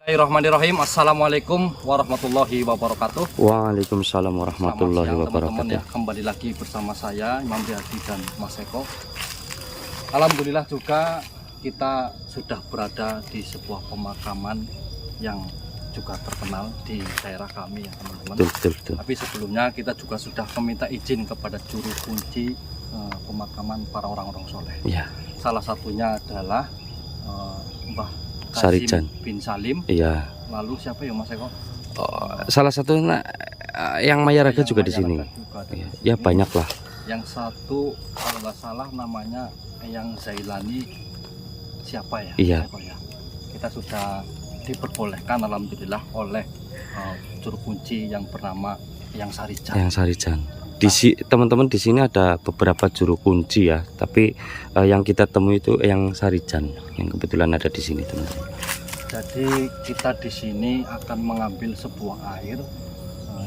Bismillahirrahmanirrahim. Assalamualaikum warahmatullahi wabarakatuh. Waalaikumsalam warahmatullahi wabarakatuh. Ya, kembali lagi bersama saya Imam Riyadi dan Mas Eko. Alhamdulillah juga kita sudah berada di sebuah pemakaman yang juga terkenal di daerah kami ya teman-teman. Betul. Tapi sebelumnya kita juga sudah meminta izin kepada juru kunci pemakaman para orang-orang soleh. Ya. Salah satunya adalah Mbah Sarijan bin Salim. Iya. Lalu siapa ya Mas Eko? Salah satu yang Mayaraga juga di sini. Ya banyak lah. Yang satu kalau nggak salah namanya yang Zailani siapa ya? Iya. Siapa ya? Kita sudah diperbolehkan alhamdulillah oleh juru kunci yang bernama yang Sarijan. Yang Sarijan. Teman-teman di sini ada beberapa juru kunci ya, tapi yang kita temui itu yang Sarijan yang kebetulan ada di sini teman-teman. Jadi kita di sini akan mengambil sebuah air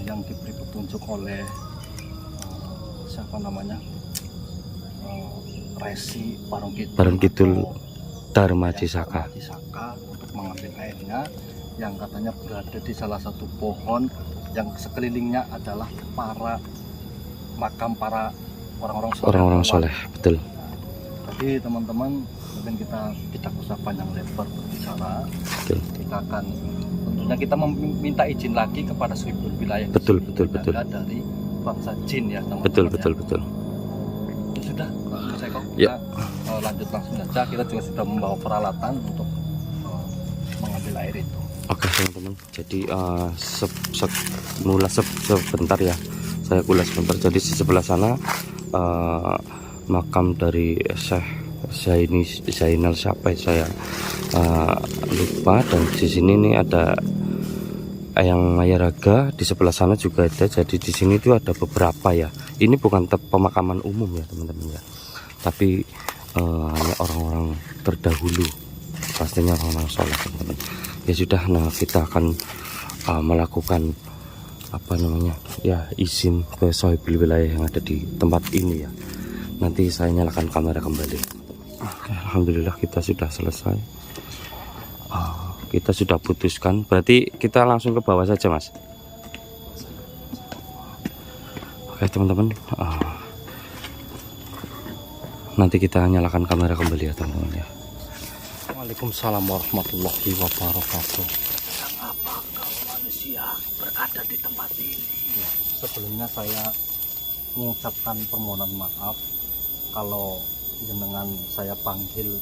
yang diberi petunjuk oleh siapa namanya Resi Barung Kidul Dharma Cisaka untuk mengambil airnya yang katanya berada di salah satu pohon yang sekelilingnya adalah makam para orang-orang soleh. Betul. Jadi teman-teman, mungkin kita tidak usah panjang lebar berbicara. Betul. Kita akan tentunya kita meminta izin lagi kepada Swibul Wilayah. Betul. Dari bangsa jin ya teman-teman. Betul. Ya sudah, Mas Eko, Ya. kita lanjut langsung saja. Kita juga sudah membawa peralatan untuk mengambil air itu. Oke teman-teman. Jadi sebentar ya. Saya kulas sebentar. Jadi di sebelah sana makam dari Syekh Zainal siapa saya lupa, dan di sini nih ada yang Mayaraga, di sebelah sana juga ada. Jadi di sini tuh ada beberapa ya. Ini bukan pemakaman umum ya teman-teman ya, tapi hanya orang-orang terdahulu, pastinya orang-orang soleh teman-teman. Ya sudah, nah kita akan melakukan izin ke Sohibul Wilayah yang ada di tempat ini ya. Nanti saya nyalakan kamera kembali. Oke, alhamdulillah kita sudah selesai. Kita sudah putuskan, berarti kita langsung ke bawah saja Mas. Oke teman-teman, nanti kita nyalakan kamera kembali ya teman-teman ya. Waalaikumsalam warahmatullahi wabarakatuh. Apakah manusia berada di tempat ini? Sebelumnya saya mengucapkan permohonan maaf kalau jenengan saya panggil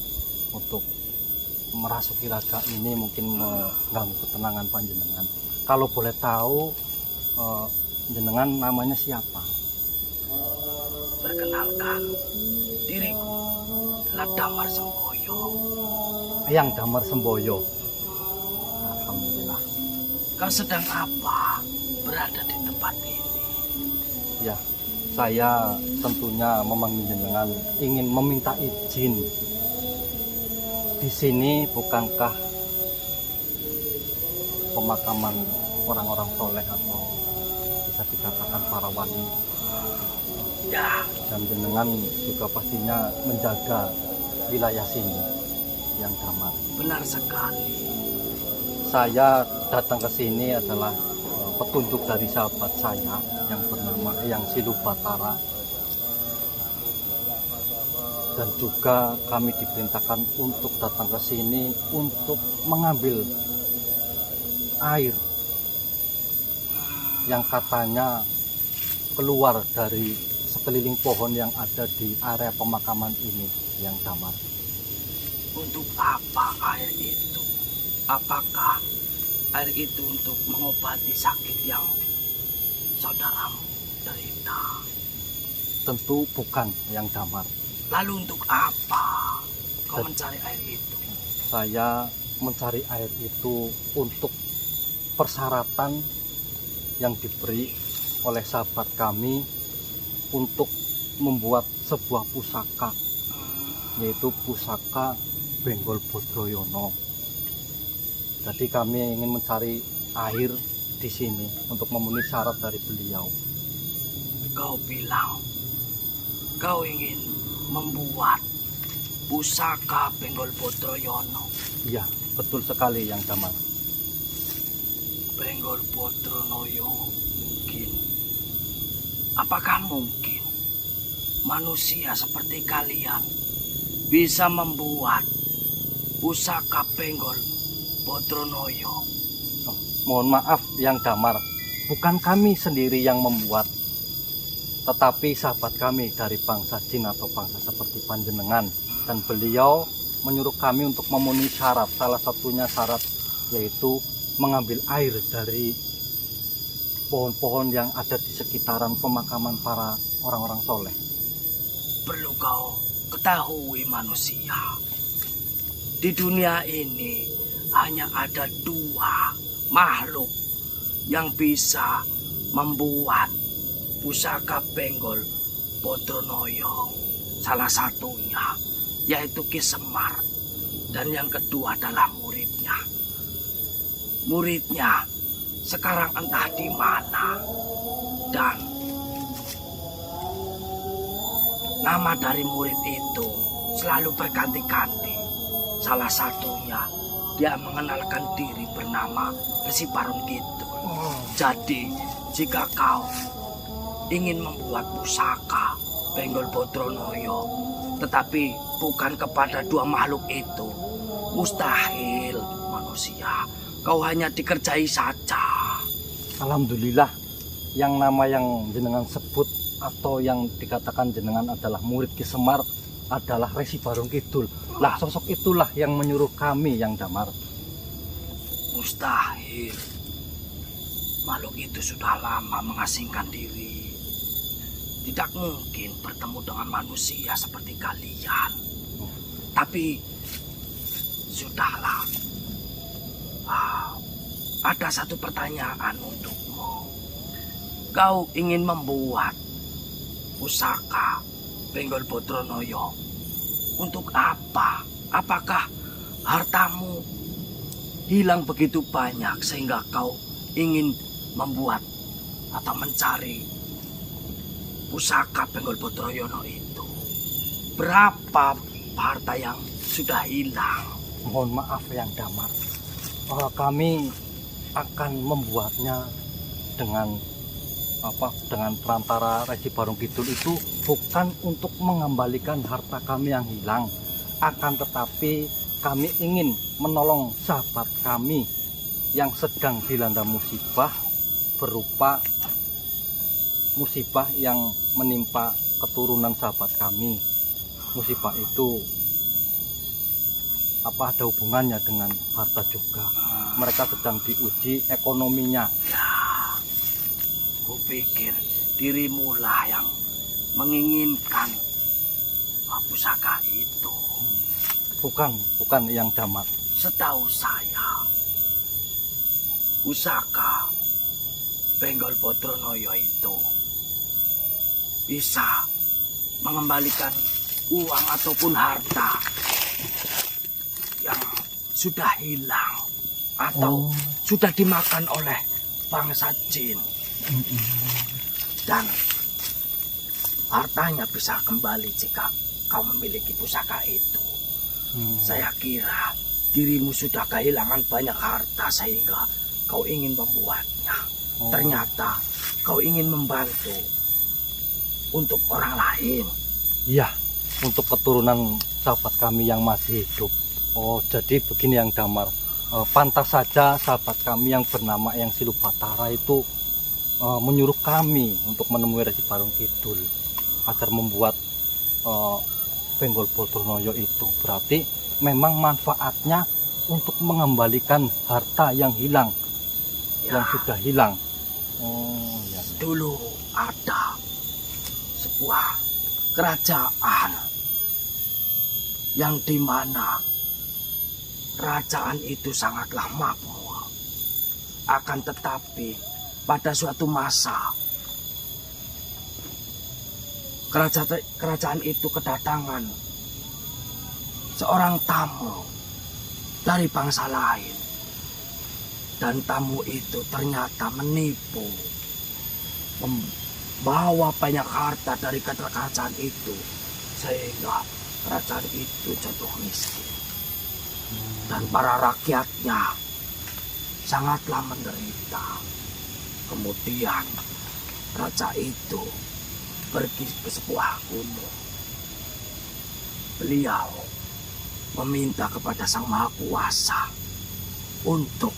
untuk merasuki raga ini mungkin mengganggu ketenangan panjenengan. Kalau boleh tahu jenengan namanya siapa? Perkenalkan, diriku adalah Damar Semboyo. Yang Damar Semboyo. Alhamdulillah. Kau sedang apa berada di tempat ini? Ya, saya tentunya memanggil jenengan ingin meminta izin. Di sini bukankah pemakaman orang-orang soleh atau bisa dikatakan para wali? Ya. Dan jenengan juga pastinya menjaga wilayah sini yang damar. Benar sekali. Saya datang ke sini adalah petunjuk dari sahabat saya yang bernama Yang Silubatara, dan juga kami diperintahkan untuk datang ke sini untuk mengambil air yang katanya keluar dari sekeliling pohon yang ada di area pemakaman ini yang damar. Untuk apa air itu? Apakah air itu untuk mengobati sakit yang saudaramu derita? Tentu bukan yang damar. Lalu untuk apa kau mencari air itu? Saya mencari air itu untuk persyaratan yang diberi oleh sahabat kami untuk membuat sebuah pusaka, yaitu pusaka Benggol Bodroyono. Jadi kami ingin mencari air di sini untuk memenuhi syarat dari beliau. Kau bilang kau ingin membuat pusaka Benggol Bodroyono. Iya, betul sekali yang damar. Benggol Bodronoyo mungkin. Apakah mungkin manusia seperti kalian bisa membuat pusaka Benggol Bodronoyo? Oh, mohon maaf Yang Damar, bukan kami sendiri yang membuat, tetapi sahabat kami dari bangsa jin atau bangsa seperti panjenengan, dan beliau menyuruh kami untuk memenuhi syarat. Salah satunya syarat yaitu mengambil air dari pohon-pohon yang ada di sekitaran pemakaman para orang-orang soleh. Perlu kau ketahui manusia, di dunia ini hanya ada dua makhluk yang bisa membuat pusaka Benggol Bodronoyo. Salah satunya yaitu Ki Semar, dan yang kedua adalah muridnya. Muridnya sekarang entah di mana, dan nama dari murid itu selalu berganti-ganti. Salah satunya dia mengenalkan diri bernama Resi Barun Kidul. Jadi jika kau ingin membuat pusaka Benggol Bodronoyo, tetapi bukan kepada dua makhluk itu, mustahil manusia. Kau hanya dikerjai saja. Alhamdulillah, yang nama yang jenengan sebut atau yang dikatakan jenengan adalah murid Ki Semar adalah Resi Barung Kidul. Lah, sosok itulah yang menyuruh kami Yang Damar. Mustahil. Makhluk itu sudah lama mengasingkan diri. Tidak mungkin bertemu dengan manusia seperti kalian. Tapi sudahlah. Ada satu pertanyaan untukmu. Kau ingin membuat pusaka Benggol Bodronoyo untuk apa? Apakah hartamu hilang begitu banyak sehingga kau ingin membuat atau mencari pusaka Benggol Bodronoyo itu? Berapa harta yang sudah hilang? Mohon maaf Yang Damar, kami akan membuatnya dengan perantara Resi Barung Kidul itu bukan untuk mengembalikan harta kami yang hilang, akan tetapi kami ingin menolong sahabat kami yang sedang dilanda musibah berupa musibah yang menimpa keturunan sahabat kami. Musibah itu ada hubungannya dengan harta juga. Mereka sedang diuji ekonominya. Ya, kupikir dirimulah yang menginginkan pusaka itu. Bukan Yang Damar. Setahu saya, pusaka Benggol Bodronoyo itu bisa mengembalikan uang ataupun harta yang sudah hilang atau sudah dimakan oleh bangsa jin. Dan hartanya bisa kembali jika kau memiliki pusaka itu. Saya kira dirimu sudah kehilangan banyak harta sehingga kau ingin membuatnya. Ternyata kau ingin membantu untuk orang lain. Iya, untuk keturunan sahabat kami yang masih hidup. Jadi begini Yang Damar, pantas saja sahabat kami yang bernama Eyang Silubatara itu menyuruh kami untuk menemui Resi Barung Kidul agar membuat Benggol Bodronoyo itu. Berarti memang manfaatnya untuk mengembalikan harta yang hilang, yang sudah hilang. Ya. Dulu ada sebuah kerajaan yang dimana kerajaan itu sangatlah makmur. Akan tetapi pada suatu masa kerajaan itu kedatangan seorang tamu dari bangsa lain, dan tamu itu ternyata menipu, membawa banyak harta dari kerajaan itu sehingga kerajaan itu jatuh miskin. Dan para rakyatnya sangatlah menderita. Kemudian raja itu pergi ke sebuah gunung. Beliau meminta kepada Sang Maha Kuasa untuk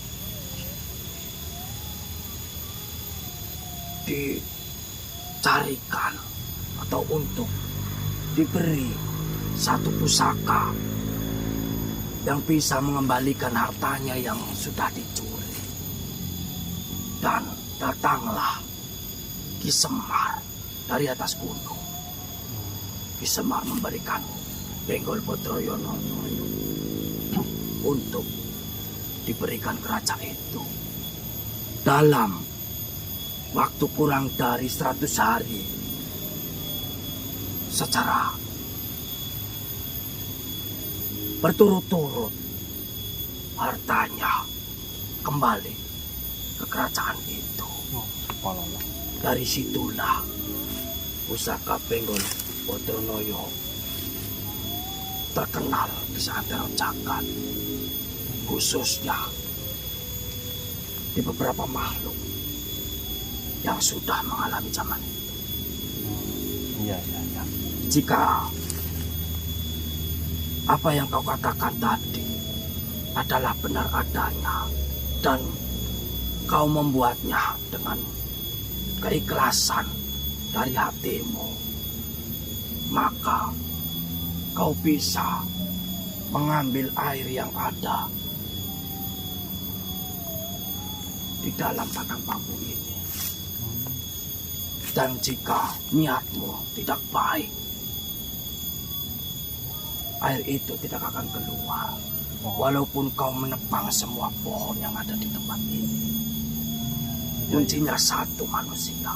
dicarikan atau untuk diberi satu pusaka yang bisa mengembalikan hartanya yang sudah dicuri. Dan datanglah Ki Semar dari atas gunung. Ki Semar memberikan Benggol Putroyono untuk diberikan ke raja itu. Dalam waktu kurang dari 100 hari, secara berturut-turut, hartanya kembali ke kerajaan itu. Dari situlah pusaka Benggol Putronoyo terkenal di seantero jagat, khususnya di beberapa makhluk yang sudah mengalami zaman itu. Iya. Jika apa yang kau katakan tadi adalah benar adanya dan kau membuatnya dengan keikhlasan dari hatimu, maka kau bisa mengambil air yang ada di dalam batang bambu ini. Dan jika niatmu tidak baik, air itu tidak akan keluar. Walaupun kau menebang semua pohon yang ada di tempat ini. Kuncinya satu, manusia.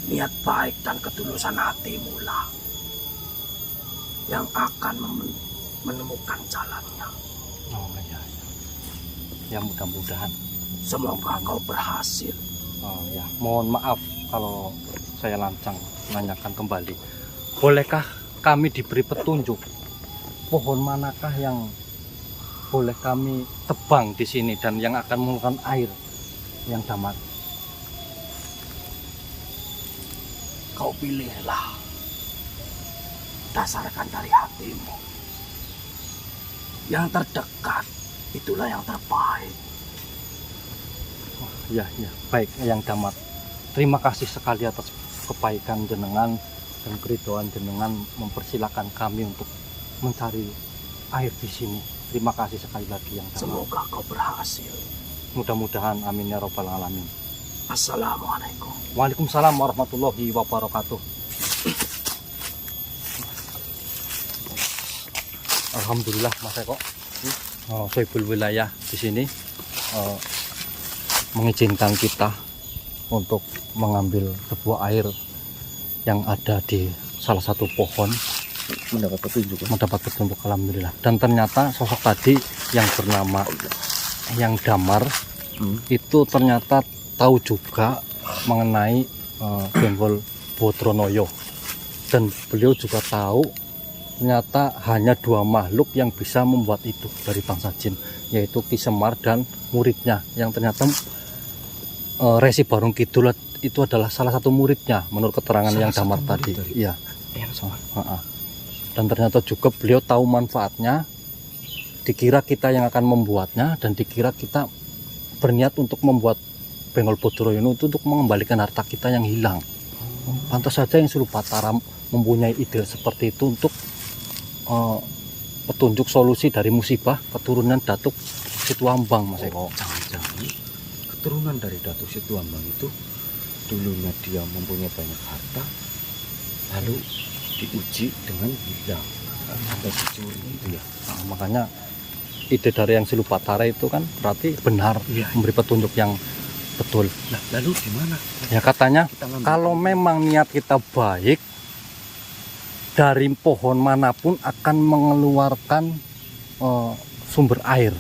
Niat baik dan ketulusan hatimu lah yang akan menemukan jalannya. Oh iya. Ya mudah-mudahan. Semoga kau berhasil. Oh ya, mohon maaf kalau saya lancang menanyakan kembali. Bolehkah kami diberi petunjuk pohon manakah yang boleh kami tebang di sini dan yang akan mengeluarkan air yang damai? Kau pilihlah dasarkan dari hatimu. Yang terdekat itulah yang terbaik. Oh, ya, baik yang damat. Terima kasih sekali atas kebaikan jenengan dan keridhaan jenengan mempersilahkan kami untuk mencari air di sini. Terima kasih sekali lagi yang damat. Semoga kau berhasil. Mudah-mudahan, amin ya robbal alamin. Assalamualaikum. Waalaikumsalam warahmatullahi wabarakatuh. Alhamdulillah Mas Eko, Soebul Wilayah di sini mengizinkan kita untuk mengambil sebuah air yang ada di salah satu pohon, mendapat petunjuk alhamdulillah. Dan ternyata sosok tadi yang bernama yang Damar itu ternyata tahu juga mengenai Benggol Putronoyo, dan beliau juga tahu ternyata hanya dua makhluk yang bisa membuat itu dari bangsa jin, yaitu Ki Semar dan muridnya, yang ternyata Resi Barung Kidul itu adalah salah satu muridnya menurut keterangan yang Damar tadi. Iya. Dan ternyata juga beliau tahu manfaatnya. Dikira kita yang akan membuatnya, dan dikira kita berniat untuk membuat Benggol Putronoyo itu untuk mengembalikan harta kita yang hilang. Pantas saja yang Silupatara mempunyai ide seperti itu untuk petunjuk solusi dari musibah keturunan Datuk Situambang, Mas Eko. Jangan-jangan keturunan dari Datuk Situambang itu dulunya dia mempunyai banyak harta, lalu diuji dengan hilang atau dicuri itu ya. Nah, makanya ide dari yang Silupatara itu kan berarti benar, memberi petunjuk yang betul. Nah, lalu di mana? Ya katanya kalau memang niat kita baik, dari pohon manapun akan mengeluarkan sumber air.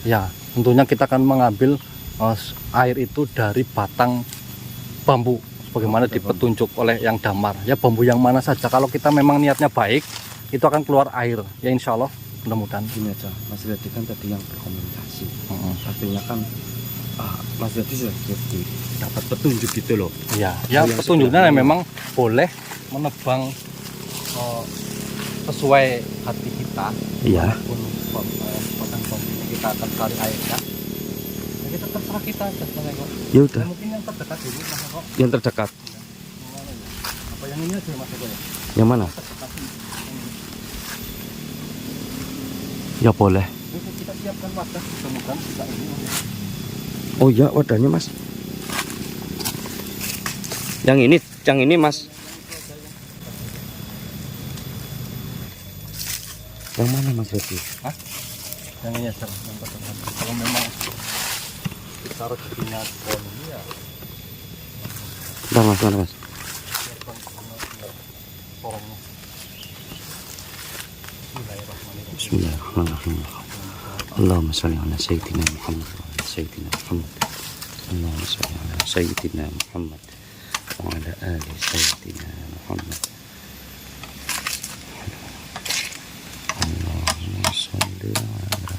Ya, tentunya kita akan mengambil air itu dari batang bambu, sebagaimana dipetunjuk oleh yang Damar. Ya, bambu yang mana saja. Kalau kita memang niatnya baik, itu akan keluar air. Ya, insya Allah. mudah-mudahan. Gini aja, Mas Riyadi kan tadi yang berkomunikasi. Mm-mm. Artinya kan Mas Riyadi sudah dapat petunjuk gitu loh. Iya, ya Yang petunjuknya sebenarnya- memang boleh menebang sesuai hati kita. Iya. Walaupun potensi kita akan cari airnya, ya kita terserah kita aja menengok. Ya udah, Ya, mungkin yang terdekat dulu Mas Eko. yang terdekat. Apa yang ini aja Mas Eko ya? Yang mana? Terdekat ini. Ya boleh. Ini kita siapkan wadah, mudah-mudahan bisa ini. Oh ya, wadahnya Mas. Yang ini Mas. Yang mana Mas Riyadi? Yang ini aja, yang terdekat. Kalau memang kita rezekinya di pohon ini ya Bentar Mas, mana Mas? siapkan porongnya. Bismillahirrahmanirrahim. Bismillahirrahmanirrahim. Allahumma sholli ala sayyidina Muhammad wa ala sayyidina Muhammad. Allahumma sholli ala sayyidina Muhammad wa ala ali sayyidina Muhammad. Allahumma sholli ala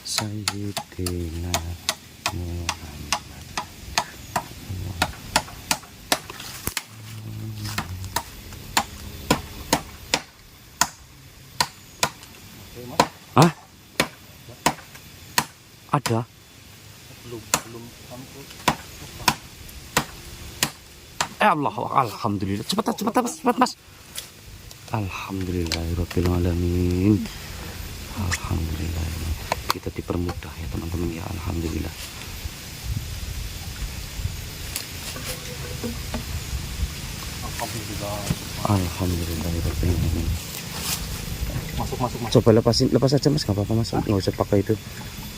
sayyidina Muhammad. Oke, Mas. Hah? Ada? Belum sampai. Allah, alhamdulillah. Cepat Mas. Alhamdulillahirabbil alamin. Alhamdulillah. Kita dipermudah ya teman-teman ya, alhamdulillah. Alhamdulillah. Alhamdulillahirabbil alamin. Masuk. Coba lepas aja Mas, enggak apa-apa Mas. Enggak usah pakai itu.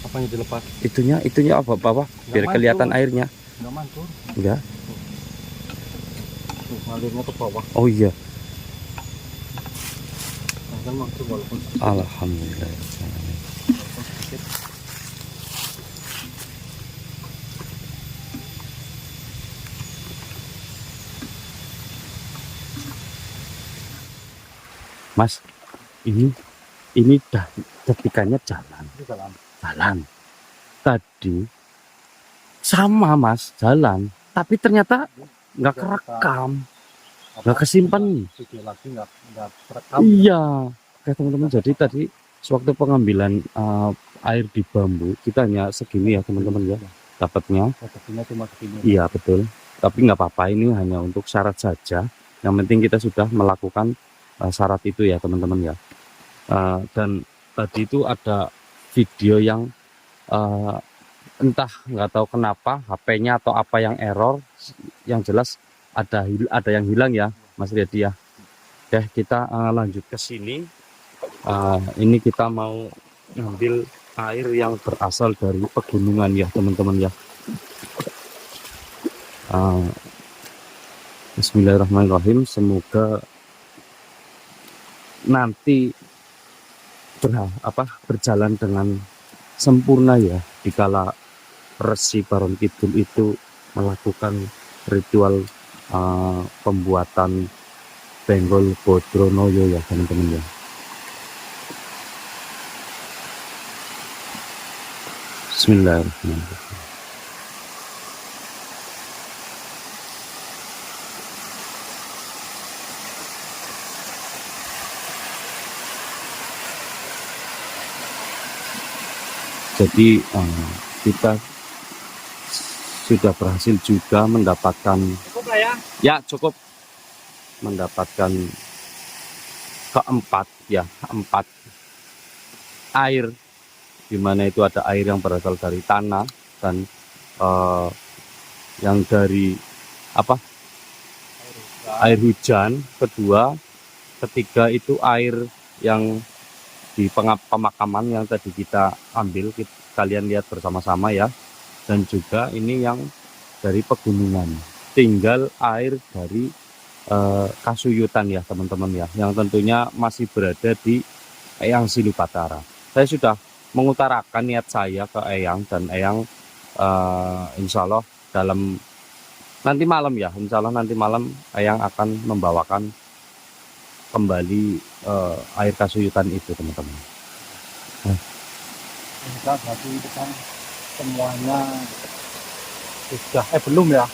Apanya dilepas? Itunya apa bawah biar Nggak kelihatan mantul. airnya. Enggak mantul. Enggak. Tuh, ngalirnya ke bawah. Oh iya. Kan mantul walaupun Alhamdulillah. sedikit. Mas, ini dah ketikannya jalan. Itu dalam. Tadi sama Mas jalan, tapi ternyata nggak kerekam, nggak kesimpan. Video lagi nggak terekam. Iya, oke teman-teman. Jadi tadi sewaktu pengambilan air di bambu kita hanya segini ya teman-teman ya dapatnya. Rezekinya cuma segini. Iya betul. Tapi nggak apa-apa, ini hanya untuk syarat saja. Yang penting kita sudah melakukan syarat itu ya teman-teman ya. Dan tadi itu ada video yang entah nggak tahu kenapa HP-nya atau apa yang error. Yang jelas ada yang hilang ya Mas Riyadi ya. Oke, kita lanjut ke sini. Ini kita mau ngambil air yang berasal dari pegunungan ya teman-teman ya. Bismillahirrahmanirrahim. Semoga nanti berjalan dengan sempurna ya dikala Resi Baron Kidul itu melakukan ritual pembuatan Benggol Bodronoyo ya teman-teman ya. Bismillahirrahmanirrahim. Jadi kita sudah berhasil juga mendapatkan Cukup lah ya. ya cukup mendapatkan keempat air, di mana itu ada air yang berasal dari tanah dan yang dari air hujan, ketiga itu air yang di pemakaman yang tadi kita ambil, kalian lihat bersama-sama ya. Dan juga ini yang dari pegunungan, tinggal air dari Kasuyutan ya teman-teman ya, yang tentunya masih berada di Eyang Silupatara. Saya sudah mengutarakan niat saya ke Eyang, dan Eyang insya Allah dalam nanti malam ya, insya Allah nanti malam Eyang akan membawakan kembali air Kasuyutan itu teman-teman. Sudah berarti itu kan semuanya sudah belum ya.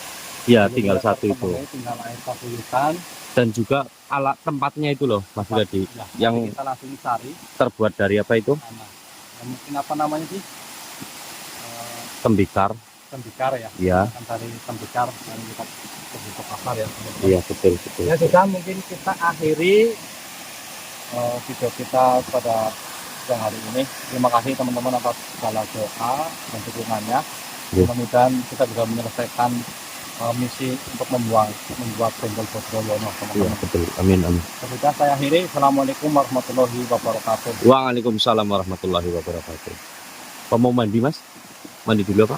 Ya, Belum tinggal ya, satu itu. terpenuhi, tinggal air pabuyutan. Dan juga alat tempatnya itu loh, Mas Gadi. Ya, Yang nanti kita langsung cari terbuat dari apa itu? mana. Ya, mungkin apa namanya sih? Tembikar. Tembikar ya. Ya. Kan dari tembikar dan kita lebih ke pasar ya. teman-teman. Iya, betul, betul. Ya sudah, mungkin kita akhiri video kita pada siang hari ini. Terima kasih teman-teman atas segala doa dan dukungannya. Ya. Mudah-mudahan kita bisa menyelesaikan misi untuk membuat Benggol Bodroyono, Iya, teman-teman. betul. Amin, amin. Sudah saya akhiri. Assalamualaikum warahmatullahi wabarakatuh. Waalaikumsalam warahmatullahi wabarakatuh. Mau mandi, Mas? Mandi dulu apa?